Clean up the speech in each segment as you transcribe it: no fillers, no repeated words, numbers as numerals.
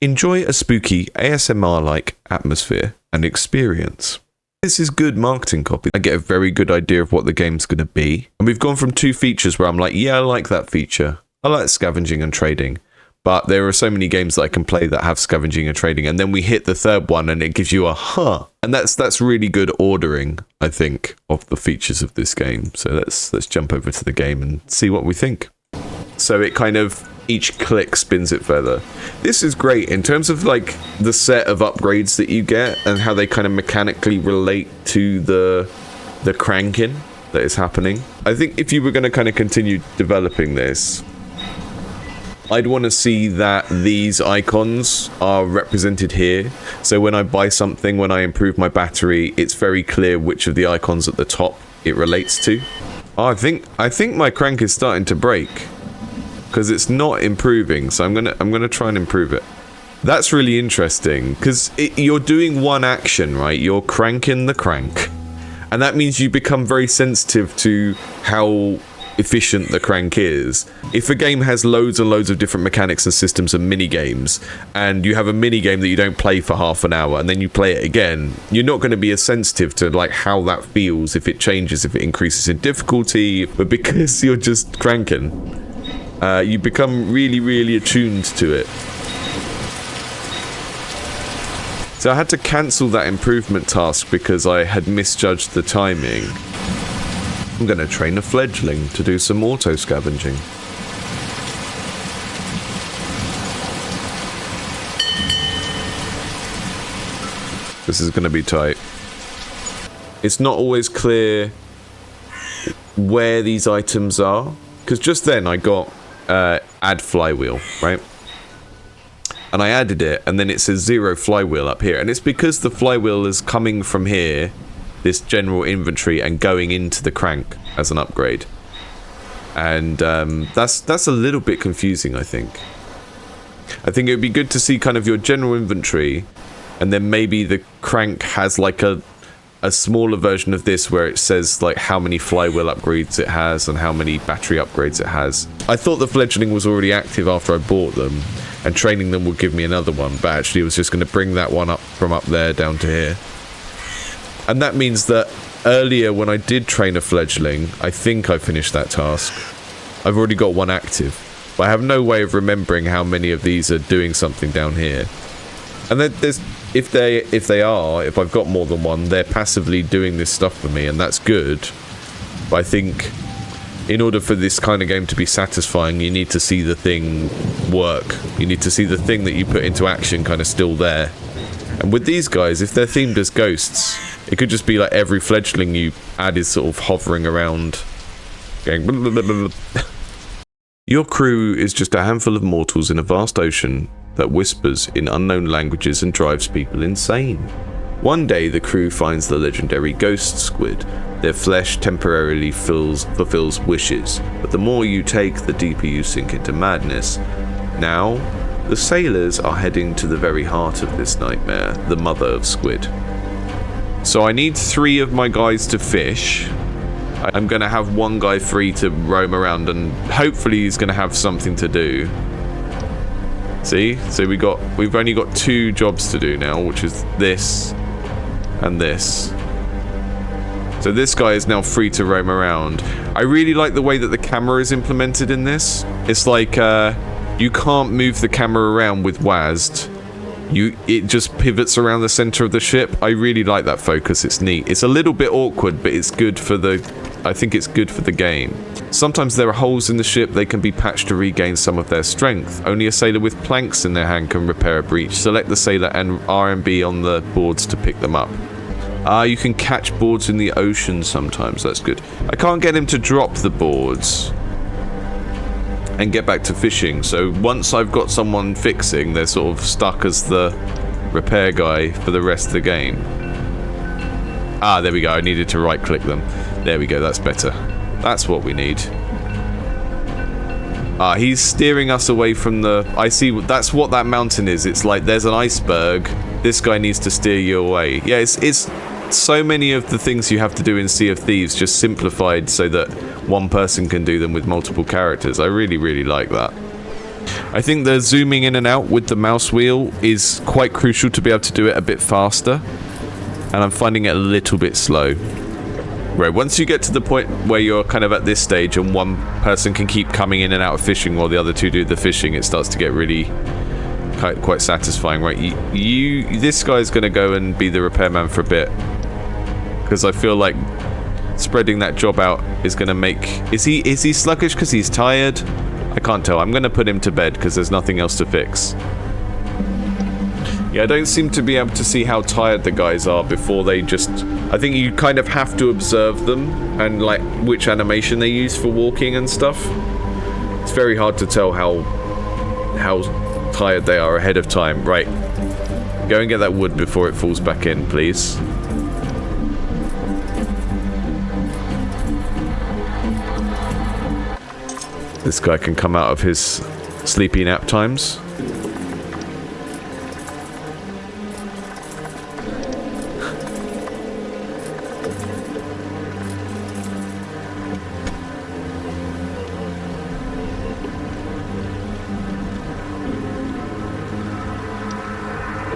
Enjoy a spooky ASMR-like atmosphere and experience. This is good marketing copy. I get a very good idea of what the game's going to be. And we've gone from 2 features where I'm like, yeah, I like that feature. I like scavenging and trading. But there are so many games that I can play that have scavenging and trading. And then we hit the 3rd one and it gives you a huh. And that's really good ordering, I think, of the features of this game. So let's jump over to the game and see what we think. So it kind of, each click spins it further. This is great in terms of like the set of upgrades that you get and how they kind of mechanically relate to the cranking that is happening. I think if you were going to kind of continue developing this, I'd want to see that these icons are represented here. So when I buy something, when I improve my battery, it's very clear which of the icons at the top it relates to. Oh, I think my crank is starting to break because it's not improving. So I'm gonna try and improve it. That's really interesting because you're doing one action, right? You're cranking the crank, and that means you become very sensitive to how efficient the crank is. If a game has loads and loads of different mechanics and systems and mini games, and you have a mini game that you don't play for half an hour and then you play it again, you're not going to be as sensitive to like how that feels, if it changes, if it increases in difficulty. But because you're just cranking, you become really, really attuned to it. So I had to cancel that improvement task because I had misjudged the timing. I'm going to train a fledgling to do some auto-scavenging. This is going to be tight. It's not always clear where these items are, because just then I got add flywheel, right? And I added it, and then it says 0 flywheel up here, and it's because the flywheel is coming from here, this general inventory, and going into the crank as an upgrade. And that's a little bit confusing, I think. I think it would be good to see kind of your general inventory, and then maybe the crank has like a smaller version of this where it says like how many flywheel upgrades it has and how many battery upgrades it has. I thought the fledgling was already active after I bought them, and training them would give me another one, but actually it was just going to bring that one up from up there down to here. And that means that earlier when I did train a fledgling, I think I finished that task. I've already got one active, but I have no way of remembering how many of these are doing something down here. And then there's, if I've got more than one, they're passively doing this stuff for me, and that's good. But I think in order for this kind of game to be satisfying, you need to see the thing work. You need to see the thing that you put into action kind of still there. And with these guys, if they're themed as ghosts, it could just be like every fledgling you add is sort of hovering around, going blah, blah, blah, blah. Your crew is just a handful of mortals in a vast ocean that whispers in unknown languages and drives people insane. One day, the crew finds the legendary ghost squid. Their flesh temporarily fulfills wishes, but the more you take, the deeper you sink into madness. Now, the sailors are heading to the very heart of this nightmare, the mother of squid. So I need 3 of my guys to fish. I'm going to have 1 guy free to roam around, and hopefully he's going to have something to do. See? So we've only got 2 jobs to do now, which is this and this. So this guy is now free to roam around. I really like the way that the camera is implemented in this. It's like you can't move the camera around with WASD. It just pivots around the center of the ship. I really like that focus. It's neat. It's a little bit awkward, but it's good for I think it's good for the game. Sometimes there are holes in the ship. They can be patched to regain some of their strength. Only a sailor with planks in their hand can repair a breach. Select the sailor and RMB on the boards to pick them up. You can catch boards in the ocean sometimes. That's good. I can't get him to drop the boards and get back to fishing. So once I've got someone fixing, they're sort of stuck as the repair guy for the rest of the game. There we go. I needed to right click them. There we go. That's better. That's what we need. He's steering us away from the... I see. That's what that mountain is. It's like there's an iceberg. This guy needs to steer you away. Yeah, it's so many of the things you have to do in Sea of Thieves just simplified so that one person can do them with multiple characters. I really, really like that. I think the zooming in and out with the mouse wheel is quite crucial to be able to do it a bit faster. And I'm finding it a little bit slow. Right, once you get to the point where you're kind of at this stage and one person can keep coming in and out of fishing while the other two do the fishing, it starts to get really quite satisfying, right? This guy's going to go and be the repairman for a bit. Because I feel like spreading that job out is going to make... Is he sluggish because he's tired? I can't tell. I'm going to put him to bed because there's nothing else to fix. Yeah, I don't seem to be able to see how tired the guys are before they just... I think you kind of have to observe them and like which animation they use for walking and stuff. It's very hard to tell how tired they are ahead of time. Right. Go and get that wood before it falls back in, please. This guy can come out of his sleepy nap times.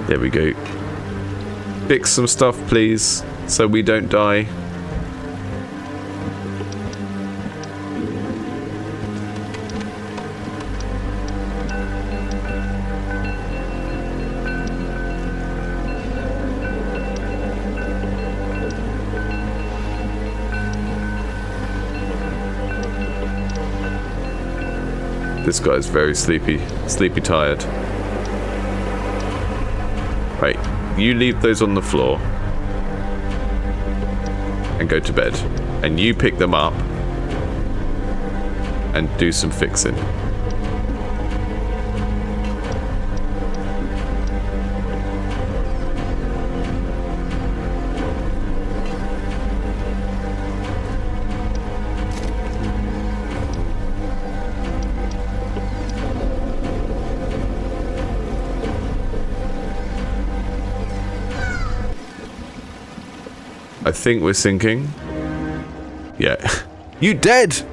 There we go. Fix some stuff, please, so we don't die. This guy's very sleepy tired. Right, you leave those on the floor and go to bed. And you pick them up and do some fixing. I think we're sinking. Yeah. You dead!